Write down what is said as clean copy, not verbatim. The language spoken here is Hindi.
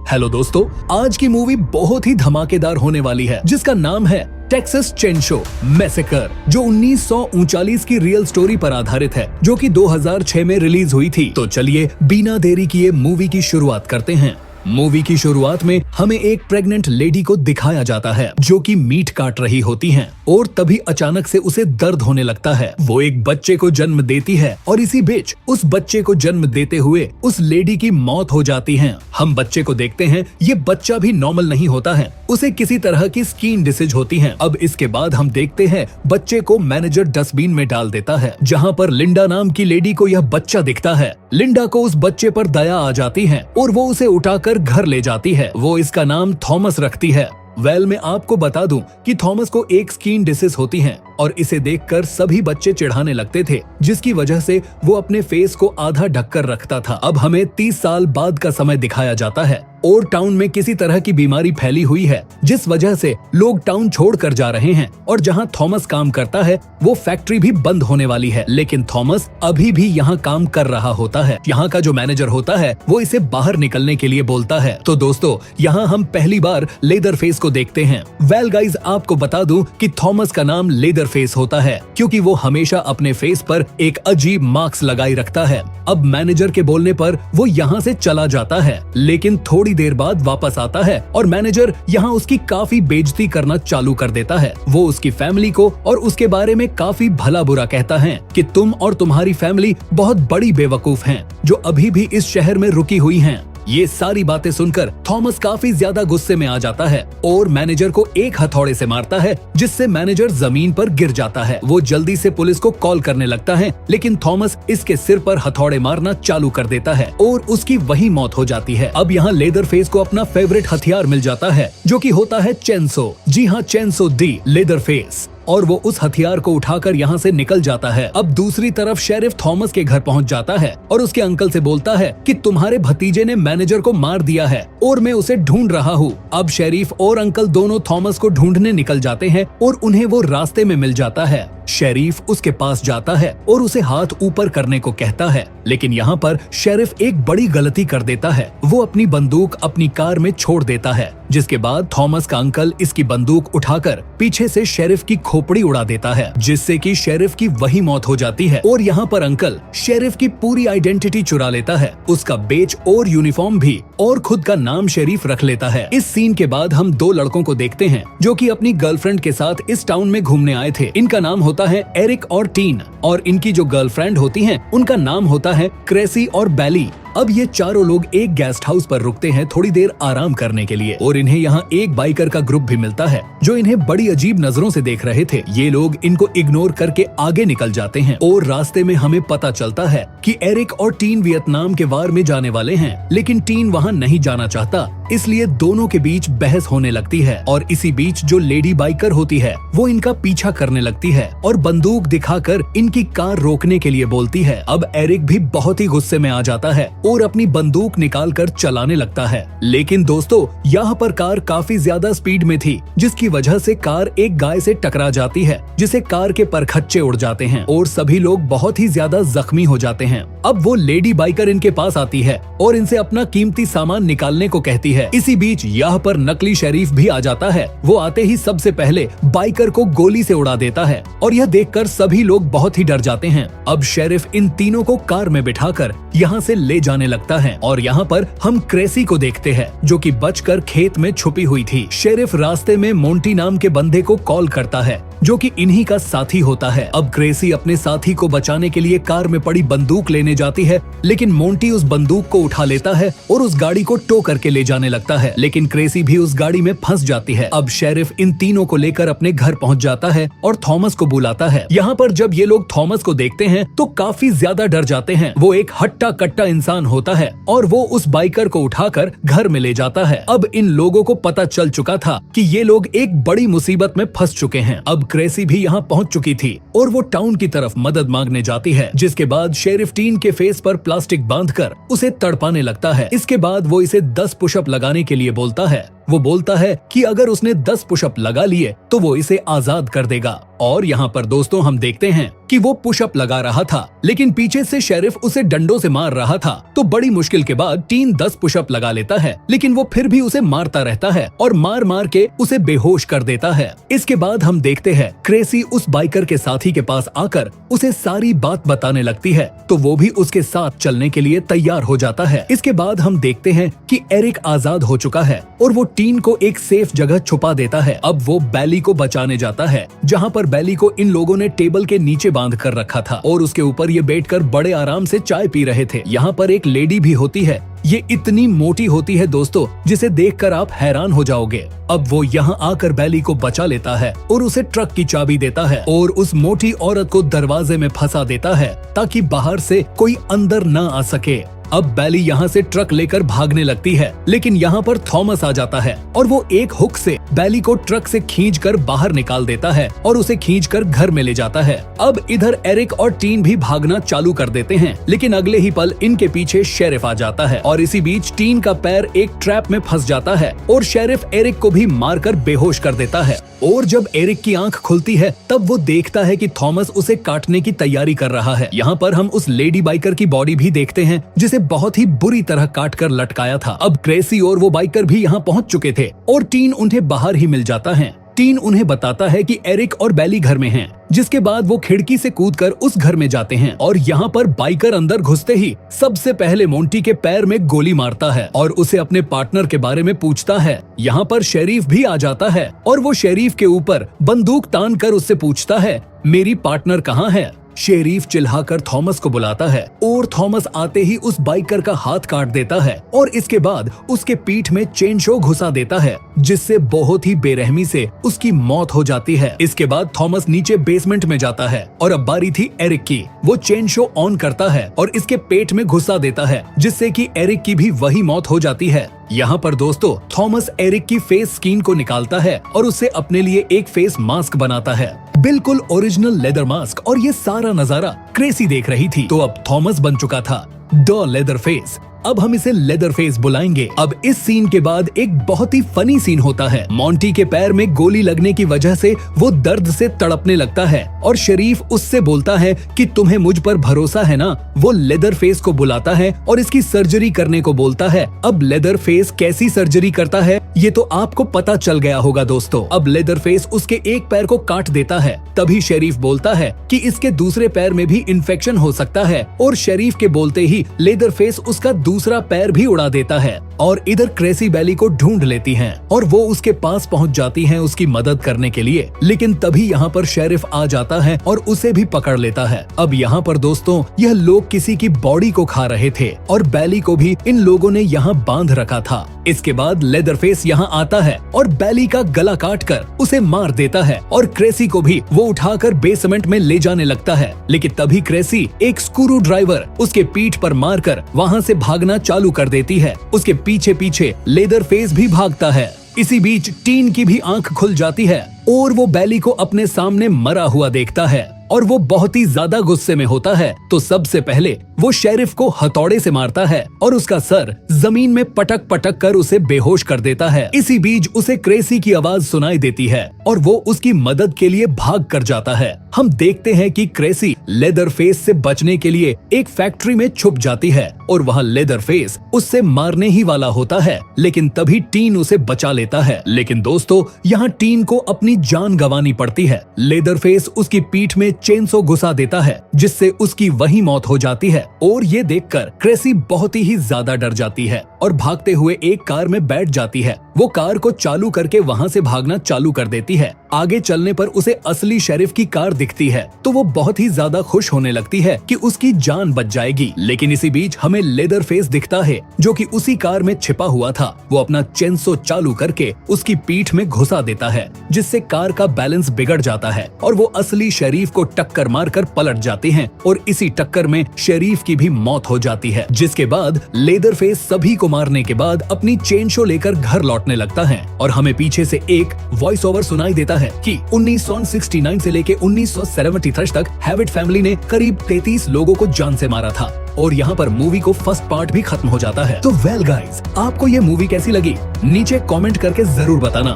हेलो दोस्तों, आज की मूवी बहुत ही धमाकेदार होने वाली है जिसका नाम है टेक्सास चेनसो मैसेकर, जो 1939 की रियल स्टोरी पर आधारित है जो कि 2006 में रिलीज हुई थी। तो चलिए बिना देरी किए मूवी की शुरुआत करते हैं। मूवी की शुरुआत में हमें एक प्रेग्नेंट लेडी को दिखाया जाता है जो कि मीट काट रही होती हैं और तभी अचानक से उसे दर्द होने लगता है। वो एक बच्चे को जन्म देती है और इसी बीच उस बच्चे को जन्म देते हुए उस लेडी की मौत हो जाती है। हम बच्चे को देखते हैं, ये बच्चा भी नॉर्मल नहीं होता है, उसे किसी तरह की स्किन डिसीज होती है। अब इसके बाद हम देखते हैं बच्चे को मैनेजर डस्टबिन में डाल देता है, जहाँ पर लिंडा नाम की लेडी को यह बच्चा दिखता है। लिंडा को उस बच्चे पर दया आ जाती है और वो उसे उठाकर घर ले जाती है। वो इसका नाम थॉमस रखती है। मैं आपको बता दूं कि थॉमस को एक स्किन डिसीज होती है और इसे देखकर सभी बच्चे चिढ़ाने लगते थे, जिसकी वजह से वो अपने फेस को आधा ढककर रखता था। अब हमें 30 साल बाद का समय दिखाया जाता है और टाउन में किसी तरह की बीमारी फैली हुई है जिस वजह से लोग टाउन छोड़कर जा रहे हैं और जहां थॉमस काम करता है वो फैक्ट्री भी बंद होने वाली है। लेकिन थॉमस अभी भी यहां काम कर रहा होता है। यहां का जो मैनेजर होता है वो इसे बाहर निकलने के लिए बोलता है। तो दोस्तों, यहां हम पहली बार लेदर फेस को देखते हैं। गाइज, आपको बता दूं कि थॉमस का नाम लेदर फेस होता है क्योंकि वो हमेशा अपने फेस पर एक अजीब मार्क्स लगाई रखता है। अब मैनेजर के बोलने पर वो यहाँ से चला जाता है, लेकिन थोड़ी देर बाद वापस आता है और मैनेजर यहाँ उसकी काफी बेइज्जती करना चालू कर देता है। वो उसकी फैमिली को और उसके बारे में काफी भला बुरा कहता है कि तुम और तुम्हारी फैमिली बहुत बड़ी बेवकूफ हैं जो अभी भी इस शहर में रुकी हुई हैं। ये सारी बातें सुनकर थॉमस काफी ज्यादा गुस्से में आ जाता है और मैनेजर को एक हथौड़े से मारता है, जिससे मैनेजर जमीन पर गिर जाता है। वो जल्दी से पुलिस को कॉल करने लगता है, लेकिन थॉमस इसके सिर पर हथौड़े मारना चालू कर देता है और उसकी वही मौत हो जाती है। अब यहाँ लेदर फेस को अपना फेवरेट हथियार मिल जाता है जो कि होता है चेनसो। जी हाँ, चेनसो दी लेदर फेस, और वो उस हथियार को उठाकर यहाँ से निकल जाता है। अब दूसरी तरफ शेरिफ थॉमस के घर पहुँच जाता है और उसके अंकल से बोलता है कि तुम्हारे भतीजे ने मैनेजर को मार दिया है और मैं उसे ढूंढ रहा हूँ। अब शेरिफ और अंकल दोनों थॉमस को ढूंढने निकल जाते हैं और उन्हें वो रास्ते में मिल जाता है। शेरिफ उसके पास जाता है और उसे हाथ ऊपर करने को कहता है, लेकिन यहाँ पर शेरिफ एक बड़ी गलती कर देता है। वो अपनी बंदूक अपनी कार में छोड़ देता है, जिसके बाद थॉमस का अंकल इसकी बंदूक उठाकर पीछे से शेरिफ की खोपड़ी उड़ा देता है, जिससे कि शेरिफ की वही मौत हो जाती है। और यहाँ पर अंकल शेरिफ की पूरी आइडेंटिटी चुरा लेता है, उसका बेच और यूनिफॉर्म भी, और खुद का नाम शेरिफ रख लेता है। इस सीन के बाद हम दो लड़कों को देखते हैं जो कि अपनी गर्लफ्रेंड के साथ इस टाउन में घूमने आए थे। इनका नाम होता है एरिक और टीन, और इनकी जो गर्लफ्रेंड होती हैं उनका नाम होता है क्रेसी और बैली। अब ये चारों लोग एक गेस्ट हाउस पर रुकते हैं थोड़ी देर आराम करने के लिए, और इन्हें यहाँ एक बाइकर का ग्रुप भी मिलता है जो इन्हें बड़ी अजीब नजरों से देख रहे थे। ये लोग इनको इग्नोर करके आगे निकल जाते हैं और रास्ते में हमें पता चलता है कि एरिक और टीन वियतनाम के वार में जाने वाले हैं, लेकिन टीन वहाँ नहीं जाना चाहता, इसलिए दोनों के बीच बहस होने लगती है। और इसी बीच जो लेडी बाइकर होती है वो इनका पीछा करने लगती है और बंदूक दिखाकर इनकी कार रोकने के लिए बोलती है। अब एरिक भी बहुत ही गुस्से में आ जाता है और अपनी बंदूक निकालकर चलाने लगता है, लेकिन दोस्तों यहाँ पर कार काफी ज्यादा स्पीड में थी, जिसकी वजह से कार एक गाय से टकरा जाती है, जिसे कार के परखच्चे उड़ जाते हैं और सभी लोग बहुत ही ज्यादा जख्मी हो जाते हैं। अब वो लेडी बाइकर इनके पास आती है और इनसे अपना कीमती सामान निकालने को कहती है। इसी बीच यहाँ पर नकली शरीफ भी आ जाता है। वो आते ही सबसे पहले बाइकर को गोली से उड़ा देता है और यह देखकर सभी लोग बहुत ही डर जाते हैं। अब शेरिफ इन तीनों को कार में बिठाकर यहाँ से ले जाने लगता है और यहाँ पर हम क्रेसी को देखते हैं जो कि बचकर खेत में छुपी हुई थी। शेरिफ रास्ते में मोंटी नाम के बंदे को कॉल करता है जो कि इन्हीं का साथी होता है। अब क्रेसी अपने साथी को बचाने के लिए कार में पड़ी बंदूक लेने जाती है, लेकिन मोंटी उस बंदूक को उठा लेता है और उस गाड़ी को टो करके ले जाने लगता है, लेकिन क्रेसी भी उस गाड़ी में फंस जाती है। अब शेरिफ इन तीनों को लेकर अपने घर पहुंच जाता है और थॉमस को बुलाता है। यहाँ पर जब ये लोग थॉमस को देखते हैं तो काफी ज्यादा डर जाते हैं। वो एक हट्टा कट्टा इंसान होता है और वो उस बाइकर को उठाकर घर में ले जाता है। अब इन लोगों को पता चल चुका था कि ये लोग एक बड़ी मुसीबत में फंस चुके हैं। अब क्रेसी भी यहाँ पहुँच चुकी थी और वो टाउन की तरफ मदद मांगने जाती है, जिसके बाद शेरिफ टीन के फेस पर प्लास्टिक बांधकर उसे तड़पाने लगता है। इसके बाद वो इसे 10 पुशअप लगाने के लिए बोलता है वो बोलता है कि अगर उसने 10 पुशअप लगा लिए तो वो इसे आजाद कर देगा। और यहाँ पर दोस्तों हम देखते हैं कि वो पुशअप लगा रहा था, लेकिन पीछे से शेरिफ उसे डंडों से मार रहा था। तो बड़ी मुश्किल के बाद टीन 10 पुशअप लगा लेता है, लेकिन वो फिर भी उसे मारता रहता है और मार मार के उसे बेहोश कर देता है। इसके बाद हम देखते हैं क्रेसी उस बाइकर के साथी के पास आकर उसे सारी बात बताने लगती है, तो वो भी उसके साथ चलने के लिए तैयार हो जाता है। इसके बाद हम देखते हैं कि एरिक आजाद हो चुका है और वो टीन को एक सेफ जगह छुपा देता है। अब वो बैली को बचाने जाता है, जहाँ पर बैली को इन लोगों ने टेबल के नीचे बांध कर रखा था और उसके ऊपर ये बैठकर बड़े आराम से चाय पी रहे थे। यहाँ पर एक लेडी भी होती है, ये इतनी मोटी होती है दोस्तों, जिसे देखकर आप हैरान हो जाओगे। अब वो यहाँ आकर बैली को बचा लेता है और उसे ट्रक की चाबी देता है और उस मोटी औरत को दरवाजे में फंसा देता है ताकि बाहर से कोई अंदर न आ सके। अब बैली यहाँ से ट्रक लेकर भागने लगती है, लेकिन यहाँ पर थॉमस आ जाता है और वो एक हुक से बैली को ट्रक से खींचकर बाहर निकाल देता है और उसे खींचकर घर में ले जाता है। अब इधर एरिक और टीन भी भागना चालू कर देते हैं, लेकिन अगले ही पल इनके पीछे शेरिफ आ जाता है और इसी बीच टीन का पैर एक ट्रैप में फंस जाता है और शेरिफ एरिक को भी मारकर बेहोश कर देता है। और जब एरिक की आंख खुलती है तब वो देखता है कि थॉमस उसे काटने की तैयारी कर रहा है। यहाँ पर हम उस लेडी बाइकर की बॉडी भी देखते हैं जिसे बहुत ही बुरी तरह काट कर लटकाया था। अब क्रेसी और वो बाइकर भी यहाँ पहुँच चुके थे और टीन उन्हें बाहर ही मिल जाता है। टीन उन्हें बताता है कि एरिक और बैली घर में हैं, जिसके बाद वो खिड़की से कूदकर उस घर में जाते हैं और यहाँ पर बाइकर अंदर घुसते ही सबसे पहले मोंटी के पैर में गोली मारता है और उसे अपने पार्टनर के बारे में पूछता है। यहाँ पर शेरीफ भी आ जाता है और वो शेरीफ के ऊपर बंदूक तान कर उससे पूछता है, मेरी पार्टनर कहाँ है? शेरीफ चिल्लाकर थॉमस को बुलाता है और थॉमस आते ही उस बाइकर का हाथ काट देता है और इसके बाद उसके पीठ में चेन शो घुसा देता है, जिससे बहुत ही बेरहमी से उसकी मौत हो जाती है। इसके बाद थॉमस नीचे बेसमेंट में जाता है और अब बारी थी एरिक की। वो चेन शो ऑन करता है और इसके पेट में घुसा देता है, जिससे कि एरिक की भी वही मौत हो जाती है। यहाँ पर दोस्तों थॉमस एरिक की फेस स्किन को निकालता है और उससे अपने लिए एक फेस मास्क बनाता है, बिल्कुल ओरिजिनल लेदर मास्क। और ये सारा नजारा क्रेसी देख रही थी। तो अब थॉमस बन चुका था द लेदर फेस। अब हम इसे लेदर फेस बुलाएंगे। अब इस सीन के बाद एक बहुत ही फनी सीन होता है। मोंटी के पैर में गोली लगने की वजह से वो दर्द से तड़पने लगता है और शरीफ उससे बोलता है कि तुम्हें मुझ पर भरोसा है ना। वो लेदर फेस को बुलाता है और इसकी सर्जरी करने को बोलता है। अब लेदर फेस कैसी सर्जरी करता है ये तो आपको पता चल गया होगा दोस्तों। अब लेदर फेस उसके एक पैर को काट देता है। तभी शरीफ बोलता है कि इसके दूसरे पैर में भी इन्फेक्शन हो सकता है और शरीफ के बोलते ही लेदर फेस उसका दूसरा पैर भी उड़ा देता है। और इधर क्रेसी बैली को ढूंढ लेती हैं और वो उसके पास पहुंच जाती हैं उसकी मदद करने के लिए। लेकिन तभी यहाँ पर शेरिफ आ जाता है और उसे भी पकड़ लेता है। अब यहाँ पर दोस्तों यह लोग किसी की बॉडी को खा रहे थे और बैली को भी इन लोगों ने यहाँ बांध रखा था। इसके बाद लेदरफेस यहाँ आता है और बैली का गला काट कर उसे मार देता है और क्रेसी को भी वो उठाकर बेसमेंट में ले जाने लगता है। लेकिन तभी क्रेसी एक स्क्रू ड्राइवर उसके पीठ पर मारकर वहाँ से भागना चालू कर देती है। उसके पीछे पीछे लेदरफेस भी भागता है। इसी बीच टीन की भी आंख खुल जाती है और वो बैली को अपने सामने मरा हुआ देखता है और वो बहुत ही ज्यादा गुस्से में होता है। तो सबसे पहले वो शेरिफ को हथौड़े से मारता है और उसका सर जमीन में पटक पटक कर उसे बेहोश कर देता है। इसी बीच उसे क्रेसी की आवाज सुनाई देती है और वो उसकी मदद के लिए भाग कर जाता है। हम देखते हैं कि क्रेसी लेदरफेस से बचने के लिए एक फैक्ट्री में छुप जाती है और वहाँ लेदरफेस उससे मारने ही वाला होता है, लेकिन तभी टीन उसे बचा लेता है। लेकिन दोस्तों यहाँ टीन को अपनी जान गंवानी पड़ती है। लेदरफेस उसकी पीठ में चेनसो घुसा देता है जिससे उसकी वही मौत हो जाती है। और ये देखकर क्रेसी बहुत ही ज्यादा डर जाती है और भागते हुए एक कार में बैठ जाती है। वो कार को चालू करके वहाँ से भागना चालू कर देती है। आगे चलने पर उसे असली शेरिफ की कार दिखती है तो वो बहुत ही ज्यादा खुश होने लगती है कि उसकी जान बच जाएगी। लेकिन इसी बीच हमें लेदरफेस दिखता है जो कि उसी कार में छिपा हुआ था। वो अपना चेनसो चालू करके उसकी पीठ में घुसा देता है जिससे कार का बैलेंस बिगड़ जाता है और वो असली शरीफ को टक्कर मारकर पलट जाते हैं और इसी टक्कर में शरीफ की भी मौत हो जाती है। जिसके बाद लेदरफेस सभी को मारने के बाद अपनी चेन शो लेकर घर लौटने भटकने लगता है और हमें पीछे से एक वॉइस ओवर सुनाई देता है कि 1969 से लेके 1973 तक हैविट फैमिली ने करीब 33 लोगों को जान से मारा था और यहाँ पर मूवी को फर्स्ट पार्ट भी खत्म हो जाता है। तो वेल गाइस, आपको ये मूवी कैसी लगी नीचे कमेंट करके जरूर बताना।